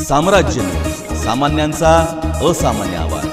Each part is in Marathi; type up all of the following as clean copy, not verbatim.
साम्राज्य सामान्यांचा असामान्य आवाज।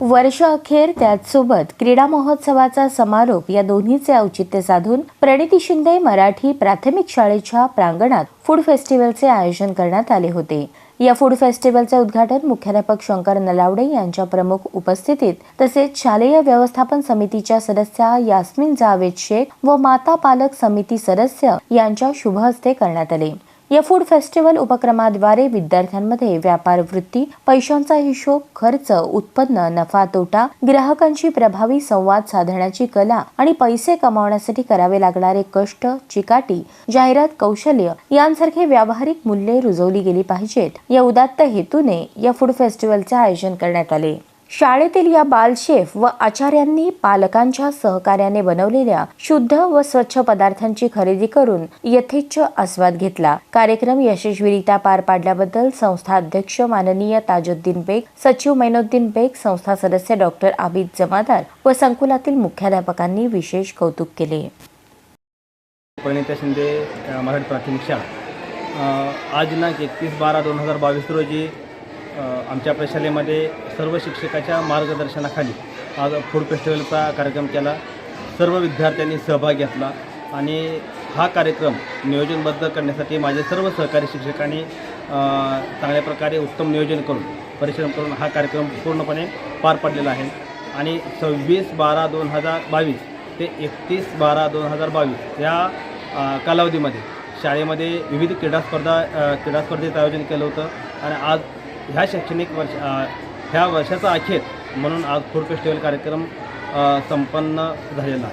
वर्ष अखेर त्याचसोबत क्रीडा महोत्सवाचा समारोप या दोन्हीचे औचित्य साधून प्रणिती शिंदे मराठी प्राथमिक शाळेच्या प्रांगणात फूड फेस्टिवलचे आयोजन करण्यात आले होते। या फूड फेस्टिवलचे उद्घाटन मुख्याध्यापक शंकर नलावडे यांच्या प्रमुख उपस्थितीत तसेच शालेय व्यवस्थापन समितीच्या सदस्या यास्मिन जावेद शेख व माता पालक समिती सदस्य यांच्या शुभ हस्ते करण्यात आले। या फूड फेस्टिवल उपक्रमाद्वारे विद्यार्थ्यांमध्ये व्यापार वृत्ती, पैशांचा हिशोब, खर्च, उत्पन्न, नफा तोटा, ग्राहकांशी प्रभावी संवाद साधण्याची कला आणि पैसे कमावण्यासाठी करावे लागणारे कष्ट, चिकाटी, जाहिरात कौशल्य यांसारखे व्यावहारिक मूल्ये रुजवली गेली पाहिजेत या उदात्त हेतूने या फूड फेस्टिवलचे आयोजन करण्यात आले। शाळेतील या बालशेफ व आचार्यांनी पालकांच्या सहकार्याने बनवलेल्या शुद्ध व स्वच्छ पदार्थांची खरेदी करून यथेच्छ आस्वाद घेतला। कार्यक्रम यशस्वीरित्या पार पाडल्याबद्दल संस्था अध्यक्ष माननीय ताजुद्दीन बेग, सचिव मैनुद्दीन बेग, संस्था सदस्य डॉक्टर आबिद जमादार व संकुलातील मुख्याध्यापकांनी विशेष कौतुक केले। प्रणिती शिंदे मराठी प्राथमिक शाळा आज दिनांक 31/12/2022 रोजी आमच्या प्रशालेमध्ये सर्व शिक्षकाच्या मार्गदर्शनाखाली आज फूड फेस्टिवलचा कार्यक्रम केला। सर्व विद्यार्थ्यांनी सहभाग घेतला आणि हा कार्यक्रम नियोजनबद्ध करण्यासाठी माझे सर्व सहकारी शिक्षकांनी चांगल्या प्रकारे उत्तम नियोजन करून परिश्रम करून हा कार्यक्रम पूर्णपणे पार पाडलेला आहे। आणि 26/12/2022 ते 31/12/2022 या कालावधीमध्ये शाळेमध्ये विविध क्रीडा स्पर्धेचं आयोजन केलं होतं आणि आज ह्या शैक्षणिक ह्या वर्षाचा अखेर म्हणून आज फूड फेस्टिवल कार्यक्रम संपन्न झालेला आहे।